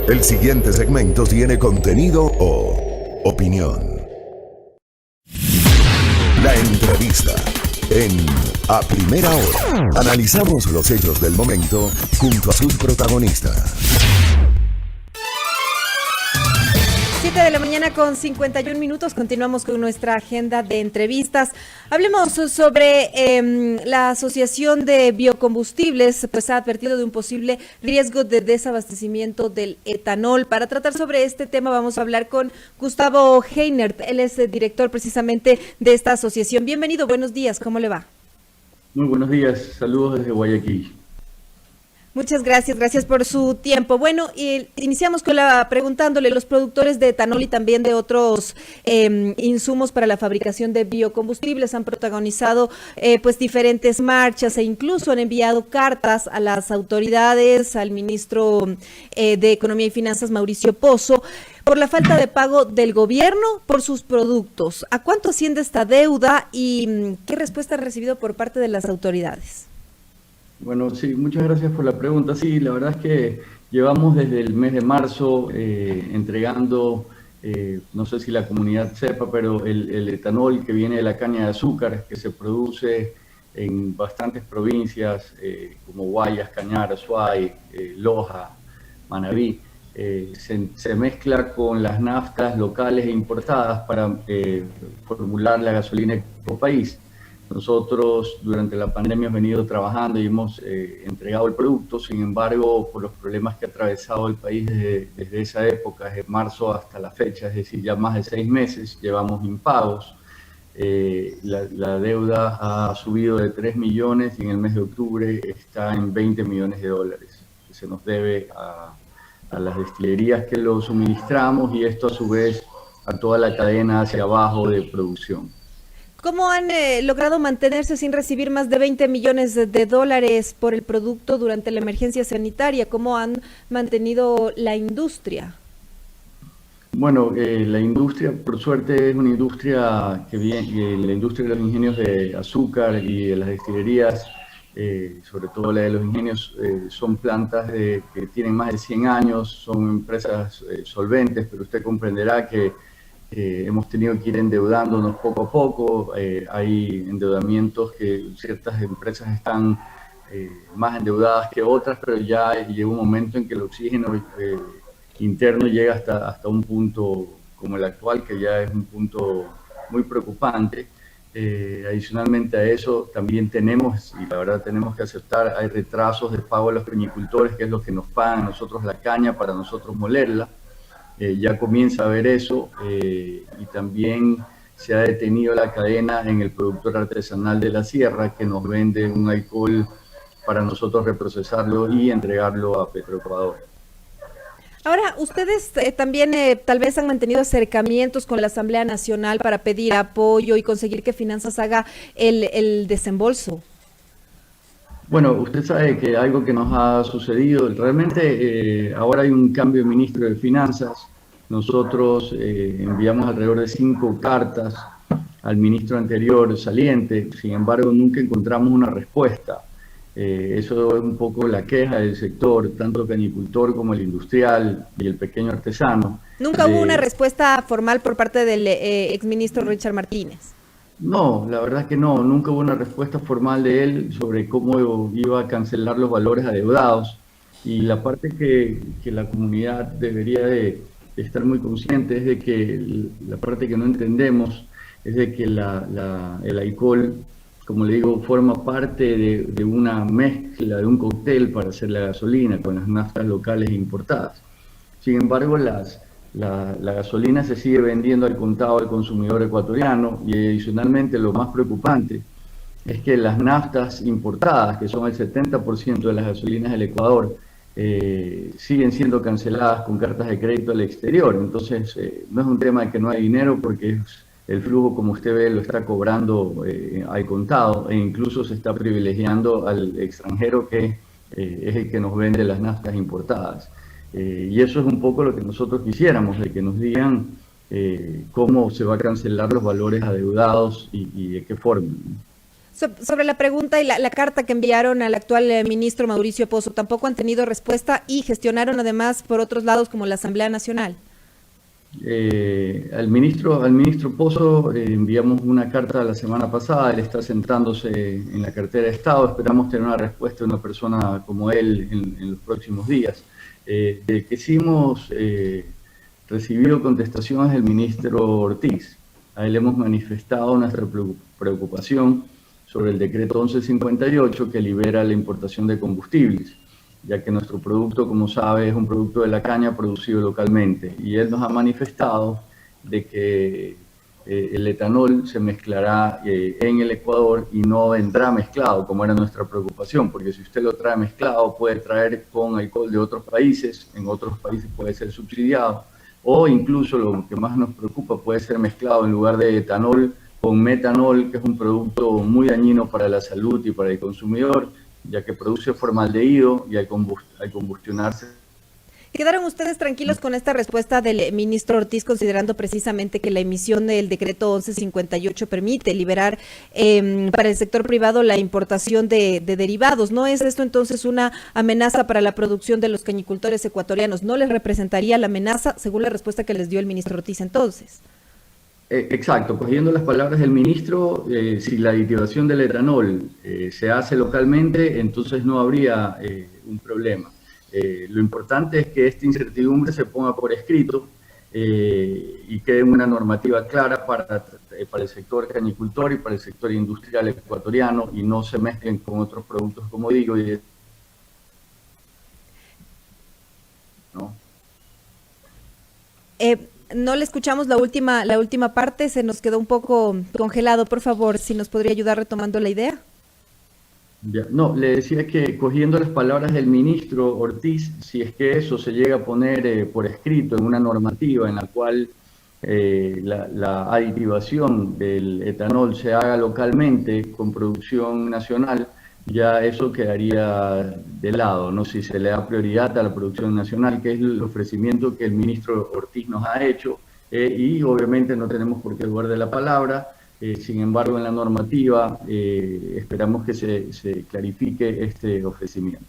El siguiente segmento tiene contenido o opinión. La entrevista en A Primera Hora. Analizamos los hechos del momento junto a sus protagonistas. 7 de la mañana con 51 minutos. Continuamos con nuestra agenda de entrevistas. Hablemos sobre la Asociación de Biocombustibles, pues ha advertido de un posible riesgo de desabastecimiento del etanol. Para tratar sobre este tema vamos a hablar con Gustavo Heinert. Él es el director precisamente de esta asociación. Bienvenido, buenos días, ¿cómo le va? Muy buenos días, saludos desde Guayaquil. Muchas gracias por su tiempo. Bueno, iniciamos con preguntándole, los productores de etanol y también de otros insumos para la fabricación de biocombustibles han protagonizado pues diferentes marchas e incluso han enviado cartas a las autoridades, al ministro de Economía y Finanzas, Mauricio Pozo, por la falta de pago del gobierno por sus productos. ¿A cuánto asciende esta deuda y qué respuesta han recibido por parte de las autoridades? Bueno, sí, muchas gracias por la pregunta. Sí, la verdad es que llevamos desde el mes de marzo entregando, no sé si la comunidad sepa, pero el etanol que viene de la caña de azúcar, que se produce en bastantes provincias como Guayas, Cañar, Azuay, Loja, Manabí, se mezcla con las naftas locales e importadas para formular la gasolina de todo país. Nosotros durante la pandemia hemos venido trabajando y hemos entregado el producto, sin embargo, por los problemas que ha atravesado el país desde esa época, desde marzo hasta la fecha, es decir, ya más de 6 meses, llevamos impagos. La deuda ha subido de 3 millones y en el mes de octubre está en 20 millones de dólares, que se nos debe a las destilerías que lo suministramos y esto a su vez a toda la cadena hacia abajo de producción. ¿Cómo han logrado mantenerse sin recibir más de 20 millones de dólares por el producto durante la emergencia sanitaria? ¿Cómo han mantenido la industria? Bueno, la industria, por suerte, es una industria que viene, la industria de los ingenios de azúcar y de las destilerías, sobre todo la de los ingenios, son plantas que tienen más de 100 años, son empresas solventes, pero usted comprenderá que hemos tenido que ir endeudándonos poco a poco. Hay endeudamientos que ciertas empresas están más endeudadas que otras, pero ya llega un momento en que el oxígeno interno llega hasta un punto como el actual, que ya es un punto muy preocupante. Adicionalmente a eso, también tenemos, y la verdad tenemos que aceptar, hay retrasos de pago a los cañicultores, que es lo que nos pagan a nosotros la caña para nosotros molerla. Ya comienza a ver eso y también se ha detenido la cadena en el productor artesanal de la sierra que nos vende un alcohol para nosotros reprocesarlo y entregarlo a Petroecuador. Ahora, ustedes también tal vez han mantenido acercamientos con la Asamblea Nacional para pedir apoyo y conseguir que Finanzas haga el desembolso. Bueno, usted sabe que algo que nos ha sucedido, realmente ahora hay un cambio de ministro de Finanzas. Nosotros enviamos alrededor de 5 cartas al ministro anterior saliente, sin embargo nunca encontramos una respuesta. Eso es un poco la queja del sector, tanto el cañicultor como el industrial y el pequeño artesano. ¿Nunca hubo una respuesta formal por parte del exministro Richard Martínez? No, la verdad que no, nunca hubo una respuesta formal de él sobre cómo iba a cancelar los valores adeudados. Y la parte que la comunidad debería de estar muy consciente es de que la parte que no entendemos es de que el alcohol, como le digo, forma parte de una mezcla, de un cóctel para hacer la gasolina con las naftas locales e importadas. Sin embargo, la gasolina se sigue vendiendo al contado al consumidor ecuatoriano y adicionalmente lo más preocupante es que las naftas importadas, que son el 70% de las gasolinas del Ecuador, siguen siendo canceladas con cartas de crédito al exterior. Entonces, no es un tema de que no hay dinero porque el flujo, como usted ve, lo está cobrando al contado e incluso se está privilegiando al extranjero que es el que nos vende las naftas importadas. Y eso es un poco lo que nosotros quisiéramos, de que nos digan cómo se va a cancelar los valores adeudados y de qué forma. Sobre la pregunta y la carta que enviaron al actual ministro Mauricio Pozo, tampoco han tenido respuesta y gestionaron además por otros lados como la Asamblea Nacional. Al ministro Pozo enviamos una carta la semana pasada. Él está sentándose en la cartera de Estado. Esperamos tener una respuesta de una persona como él en los próximos días. De que sí hemos recibido contestaciones del ministro Ortiz. A él hemos manifestado nuestra preocupación sobre el decreto 1158 que libera la importación de combustibles, ya que nuestro producto, como sabe, es un producto de la caña producido localmente. Y él nos ha manifestado de que el etanol se mezclará en el Ecuador y no vendrá mezclado, como era nuestra preocupación, porque si usted lo trae mezclado, puede traer con alcohol de otros países, en otros países puede ser subsidiado, o incluso lo que más nos preocupa puede ser mezclado en lugar de etanol con metanol, que es un producto muy dañino para la salud y para el consumidor, ya que produce formaldehído y al combustionarse. ¿Quedaron ustedes tranquilos con esta respuesta del ministro Ortiz, considerando precisamente que la emisión del decreto 1158 permite liberar para el sector privado la importación de derivados? ¿No es esto entonces una amenaza para la producción de los cañicultores ecuatorianos? ¿No les representaría la amenaza, según la respuesta que les dio el ministro Ortiz entonces? Exacto, cogiendo las palabras del ministro, si la aditivación del etanol se hace localmente, entonces no habría un problema. Lo importante es que esta incertidumbre se ponga por escrito y quede una normativa clara para el sector cañicultor y para el sector industrial ecuatoriano, y no se mezclen con otros productos, como digo. ¿No? No le escuchamos la última parte, se nos quedó un poco congelado. Por favor, si nos podría ayudar retomando la idea. Ya, no, le decía que cogiendo las palabras del ministro Ortiz, si es que eso se llega a poner por escrito en una normativa en la cual la aditivación del etanol se haga localmente con producción nacional, ya eso quedaría de lado, ¿no? Si se le da prioridad a la producción nacional, que es el ofrecimiento que el ministro Ortiz nos ha hecho, y obviamente no tenemos por qué dudar de la palabra. Sin embargo, en la normativa esperamos que se clarifique este ofrecimiento.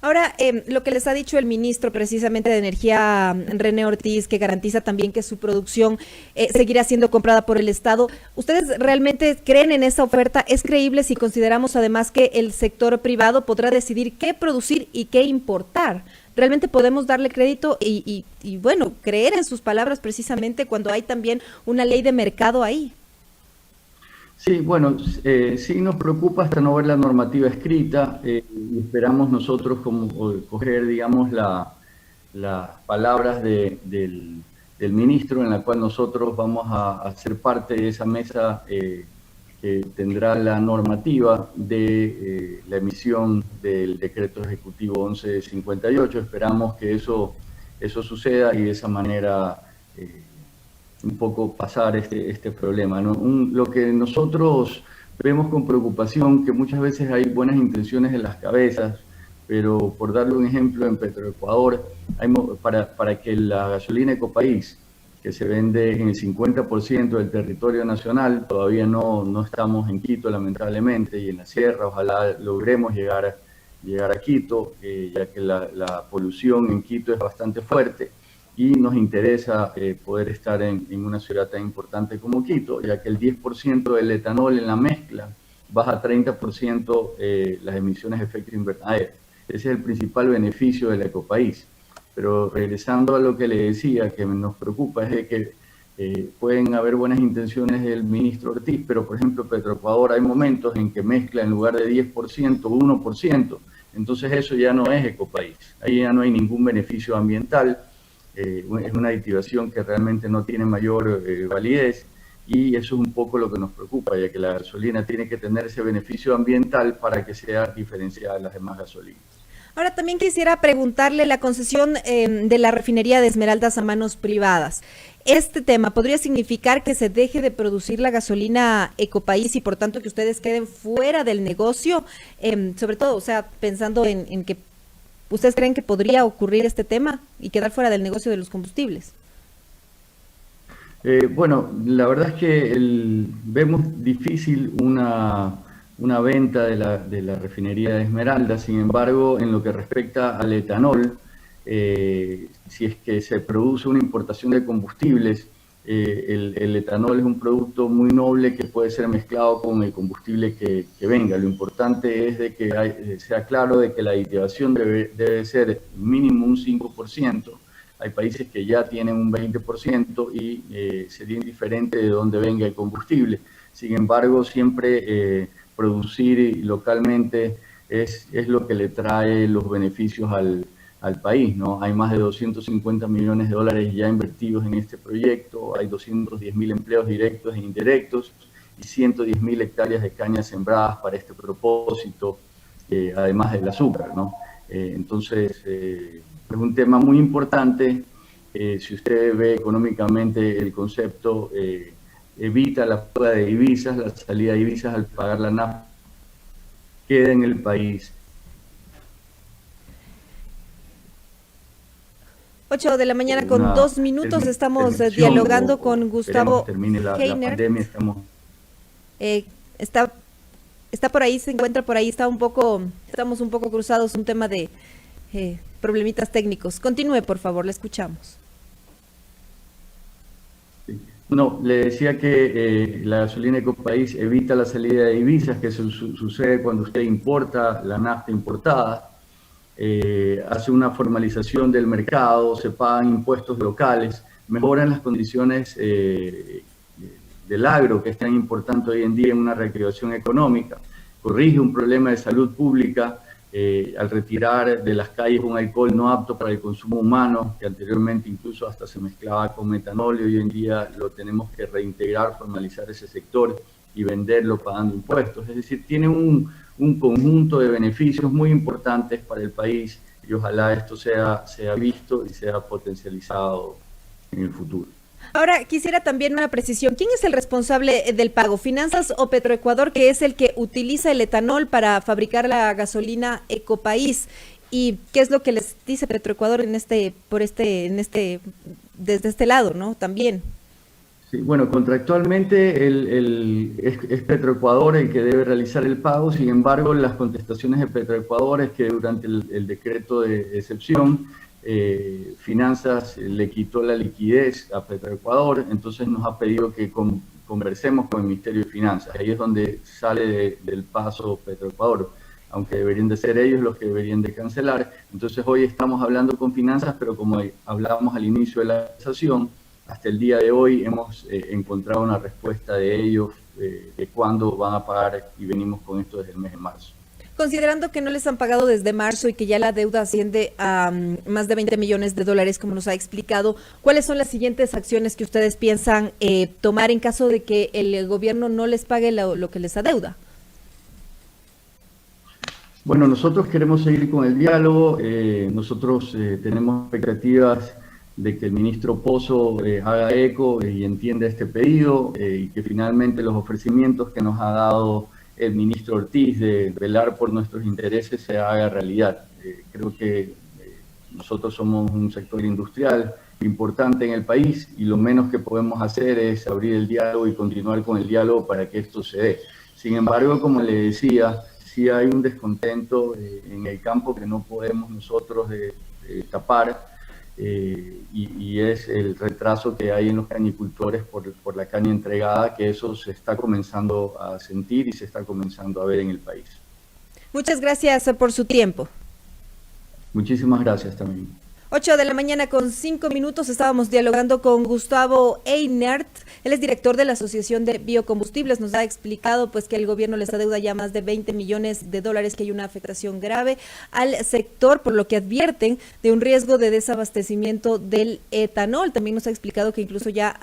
Ahora, lo que les ha dicho el ministro precisamente de Energía, René Ortiz, que garantiza también que su producción seguirá siendo comprada por el Estado, ¿ustedes realmente creen en esa oferta? ¿Es creíble si consideramos además que el sector privado podrá decidir qué producir y qué importar? ¿Realmente podemos darle crédito y bueno, creer en sus palabras precisamente cuando hay también una ley de mercado ahí? Sí, bueno, sí nos preocupa hasta no ver la normativa escrita, y esperamos nosotros coger, digamos, las palabras del ministro, en la cual nosotros vamos a ser parte de esa mesa que tendrá la normativa de la emisión del decreto ejecutivo 1158. Esperamos que eso suceda y de esa manera un poco pasar este problema, ¿no? Lo que nosotros vemos con preocupación, que muchas veces hay buenas intenciones en las cabezas, pero por darle un ejemplo, en Petroecuador, para que la gasolina Ecopaís, que se vende en el 50% del territorio nacional, todavía no estamos en Quito, lamentablemente, y en la sierra, ojalá logremos llegar a Quito, ya que la polución en Quito es bastante fuerte, y nos interesa poder estar en una ciudad tan importante como Quito, ya que el 10% del etanol en la mezcla baja 30% las emisiones de efecto invernadero. Ese es el principal beneficio del Ecopaís. Pero regresando a lo que le decía, que nos preocupa es de que pueden haber buenas intenciones del ministro Ortiz, pero por ejemplo Petroecuador hay momentos en que mezcla en lugar de 10%, 1%, entonces eso ya no es Ecopaís, ahí ya no hay ningún beneficio ambiental. Es una aditivación que realmente no tiene mayor validez, y eso es un poco lo que nos preocupa, ya que la gasolina tiene que tener ese beneficio ambiental para que sea diferenciada de las demás gasolinas. Ahora también quisiera preguntarle la concesión de la refinería de Esmeraldas a manos privadas. ¿Este tema podría significar que se deje de producir la gasolina Ecopaís y por tanto que ustedes queden fuera del negocio? Sobre todo, o sea, pensando en que ¿ustedes creen que podría ocurrir este tema y quedar fuera del negocio de los combustibles? Bueno, la verdad es que vemos difícil una una venta de la refinería de Esmeralda. Sin embargo, en lo que respecta al etanol, si es que se produce una importación de combustibles, el etanol es un producto muy noble que puede ser mezclado con el combustible que venga. Lo importante es de que sea claro de que la aditivación debe ser mínimo un 5%. Hay países que ya tienen un 20% y sería indiferente de dónde venga el combustible. Sin embargo, siempre producir localmente es lo que le trae los beneficios al país, ¿no? Hay más de 250 millones de dólares ya invertidos en este proyecto, hay 210.000 empleos directos e indirectos y 110.000 hectáreas de cañas sembradas para este propósito, además del azúcar, ¿no? Entonces, es un tema muy importante. Si usted ve económicamente el concepto, evita la fuga de divisas, la salida de divisas al pagar la nafta, queda en el país. 8 de la mañana con 2 minutos, estamos dialogando con Gustavo Heiner. Está por ahí, se encuentra por ahí, estamos un poco cruzados, un tema de problemitas técnicos. Continúe, por favor, le escuchamos. No, le decía que la gasolina Ecopaís evita la salida de divisas, que sucede cuando usted importa la nafta importada. Hace una formalización del mercado, se pagan impuestos locales, mejoran las condiciones del agro, que es tan importante hoy en día en una reactivación económica, corrige un problema de salud pública al retirar de las calles un alcohol no apto para el consumo humano, que anteriormente incluso hasta se mezclaba con metanol, y hoy en día lo tenemos que reintegrar, formalizar ese sector y venderlo pagando impuestos. Es decir, tiene un conjunto de beneficios muy importantes para el país y ojalá esto sea visto y sea potencializado en el futuro. Ahora, quisiera también una precisión. ¿Quién es el responsable del pago? ¿Finanzas o Petroecuador, que es el que utiliza el etanol para fabricar la gasolina Ecopaís? ¿Y qué es lo que les dice Petroecuador desde este lado, ¿no? También. Sí, bueno, contractualmente es Petroecuador el que debe realizar el pago. Sin embargo, las contestaciones de Petroecuador es que durante el decreto de excepción, Finanzas le quitó la liquidez a Petroecuador, entonces nos ha pedido que conversemos con el Ministerio de Finanzas. Ahí es donde sale del paso Petroecuador, aunque deberían de ser ellos los que deberían de cancelar. Entonces hoy estamos hablando con Finanzas, pero como hablábamos al inicio de la sesión, hasta el día de hoy hemos encontrado una respuesta de ellos de cuándo van a pagar, y venimos con esto desde el mes de marzo. Considerando que no les han pagado desde marzo y que ya la deuda asciende a más de 20 millones de dólares, como nos ha explicado, ¿cuáles son las siguientes acciones que ustedes piensan tomar en caso de que el gobierno no les pague lo que les adeuda? Bueno, nosotros queremos seguir con el diálogo. Nosotros tenemos expectativas de que el ministro Pozo haga eco y entienda este pedido y que finalmente los ofrecimientos que nos ha dado el ministro Ortiz de velar por nuestros intereses se haga realidad. Creo que nosotros somos un sector industrial importante en el país y lo menos que podemos hacer es abrir el diálogo y continuar con el diálogo para que esto se dé. Sin embargo, como le decía, sí hay un descontento en el campo que no podemos nosotros tapar. Y es el retraso que hay en los cañicultores por la caña entregada, que eso se está comenzando a sentir y se está comenzando a ver en el país. Muchas gracias por su tiempo. Muchísimas gracias también. 8 de la mañana con 5 minutos, estábamos dialogando con Gustavo Heiner. Él es director de la Asociación de Biocombustibles. Nos ha explicado pues que el gobierno les adeuda ya más de 20 millones de dólares, que hay una afectación grave al sector, por lo que advierten de un riesgo de desabastecimiento del etanol. También nos ha explicado que incluso ya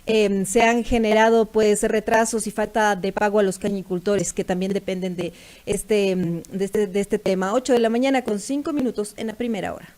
se han generado pues retrasos y falta de pago a los cañicultores, que también dependen de este tema. 8 de la mañana con 5 minutos en la primera hora.